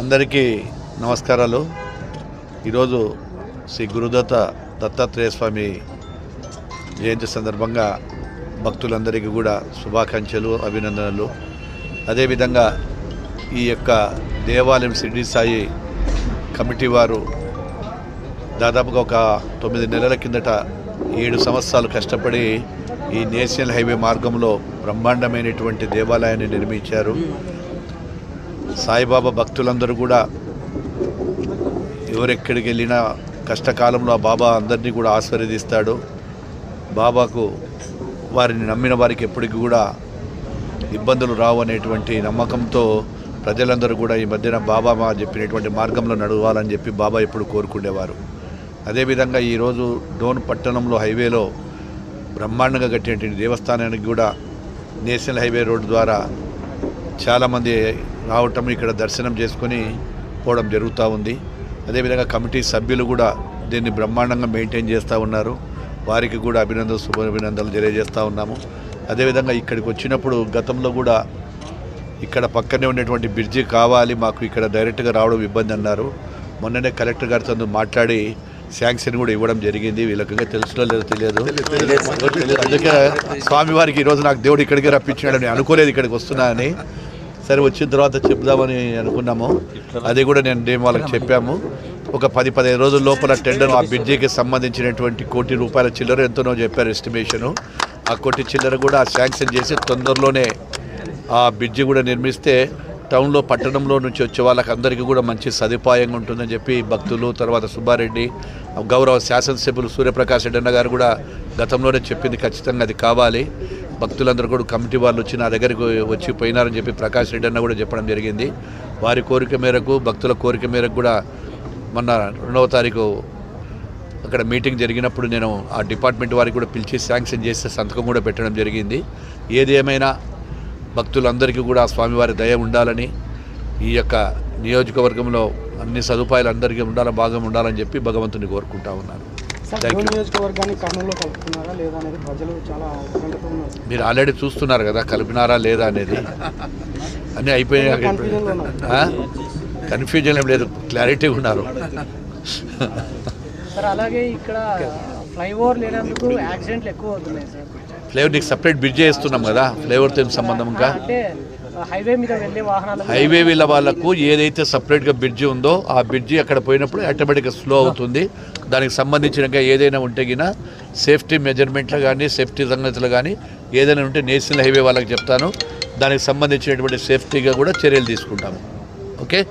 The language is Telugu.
అందరికీ నమస్కారాలు. ఈరోజు శ్రీ గురుదత్త దత్తాత్రేయ స్వామి జయంతి సందర్భంగా భక్తులందరికీ కూడా శుభాకాంక్షలు, అభినందనలు. అదేవిధంగా ఈ యొక్క దేవాలయం షిరిడి సాయి కమిటీ వారు దాదాపుగా ఒక 9 నెలల కిందట 7 సంవత్సరాలు కష్టపడి ఈ నేషనల్ హైవే మార్గంలో బ్రహ్మాండమైనటువంటి దేవాలయాన్ని నిర్మించారు. సాయిబాబా భక్తులందరూ కూడా ఎవరెక్కడికి వెళ్ళినా కష్టకాలంలో ఆ బాబా అందరినీ కూడా ఆశీర్వదిస్తాడు. బాబాకు వారిని నమ్మిన వారికి ఎప్పటికీ కూడా ఇబ్బందులు రావు అనేటువంటి నమ్మకంతో ప్రజలందరూ కూడా ఈ మధ్యన బాబా చెప్పినటువంటి మార్గంలో నడవాలని చెప్పి బాబా ఎప్పుడు కోరుకునేవారు. అదేవిధంగా ఈరోజు డోన్ పట్టణంలో హైవేలో బ్రహ్మాండంగా కట్టినటువంటి దేవస్థానానికి కూడా నేషనల్ హైవే రోడ్డు ద్వారా చాలామంది రావటం, ఇక్కడ దర్శనం చేసుకొని పోవడం జరుగుతూ ఉంది. అదేవిధంగా కమిటీ సభ్యులు కూడా దీన్ని బ్రహ్మాండంగా మెయింటైన్ చేస్తూ ఉన్నారు. వారికి కూడా శుభాభినందనలు తెలియజేస్తూ ఉన్నాము. అదేవిధంగా ఇక్కడికి వచ్చినప్పుడు గతంలో కూడా ఇక్కడ పక్కనే ఉన్నటువంటి బ్రిడ్జి కావాలి, మాకు ఇక్కడ డైరెక్ట్గా రావడం ఇబ్బంది అన్నారు. మొన్ననే కలెక్టర్ గారితో మాట్లాడి శాంక్షన్ కూడా ఇవ్వడం జరిగింది. వీళ్ళకి తెలుసులో లేదో తెలియదు. అందుకే స్వామివారికి ఈరోజు నాకు దేవుడు ఇక్కడికి రప్పించాడని అనుకోలేదు, ఇక్కడికి వస్తున్నానని. సరే, వచ్చిన తర్వాత చెప్దామని అనుకున్నాము. అది కూడా నేను వాళ్ళకి చెప్పాము. ఒక 10-15 రోజుల లోపల టెండర్ ఆ బ్రిడ్జికి సంబంధించినటువంటి ₹1 కోటి చిల్లర ఎంతనో చెప్పారు ఎస్టిమేషను. ఆ ₹1 కోటి చిల్లర కూడా శాంక్షన్ చేసి తొందరలోనే ఆ బ్రిడ్జి కూడా నిర్మిస్తే టౌన్లో పట్టణంలో నుంచి వచ్చే వాళ్ళకి అందరికీ కూడా మంచి సదుపాయంగా ఉంటుందని చెప్పి భక్తులు, తర్వాత సుబ్బారెడ్డి, గౌరవ శాసనసభ్యులు సూర్యప్రకాష్ రెడ్డి అన్న గారు కూడా గతంలోనే చెప్పింది ఖచ్చితంగా అది కావాలి. భక్తులందరూ కూడా కమిటీ వాళ్ళు వచ్చి నా దగ్గరికి వచ్చి పోయినారని చెప్పి ప్రకాష్ రెడ్డి అన్న కూడా చెప్పడం జరిగింది. వారి కోరిక మేరకు, భక్తుల కోరిక మేరకు కూడా మొన్న 2వ తారీఖు అక్కడ మీటింగ్ జరిగినప్పుడు నేను ఆ డిపార్ట్మెంట్ వారికి కూడా పిలిచి శాంక్షన్ చేస్తే సంతకం కూడా పెట్టడం జరిగింది. ఏది ఏమైనా భక్తులందరికీ కూడా స్వామివారి దయ ఉండాలని, ఈ యొక్క నియోజకవర్గంలో అన్ని సదుపాయాలు అందరికీ భాగం ఉండాలని చెప్పి భగవంతుని కోరుకుంటా ఉన్నాను. మీరు ఆల్రెడీ చూస్తున్నారు కదా, కలిపినారా లేదా అనేది. అన్నీ అయిపోయినాయి. కన్ఫ్యూజన్ ఏం లేదు, క్లారిటీ ఉన్నారు. అలాగే ఇక్కడ ఫ్లైఓవర్ లేనందుకు యాక్సిడెంట్లు ఎక్కువ అవుతున్నాయి సార్. ఫ్లైఓవర్ నీకు సపరేట్ బ్రిడ్జ్ చేస్తున్నాం కదా, ఫ్లైఓవర్తో ఏం సంబంధం. ఇంకా హైవే మీద వెళ్ళే వాహనాలు, హైవే వీళ్ళ వాళ్ళకు ఏదైతే సపరేట్గా బ్రిడ్జి ఉందో ఆ బ్రిడ్జి అక్కడ పోయినప్పుడు ఆటోమేటిక్గా స్లో అవుతుంది. దానికి సంబంధించిన ఏదైనా ఉంటే గిన సేఫ్టీ మెజర్మెంట్లు కానీ, సేఫ్టీ సంగతులు కానీ ఏదైనా ఉంటే నేషనల్ హైవే వాళ్ళకి చెప్తాను. దానికి సంబంధించినటువంటి సేఫ్టీగా కూడా చర్యలు తీసుకుంటాము. ఓకే.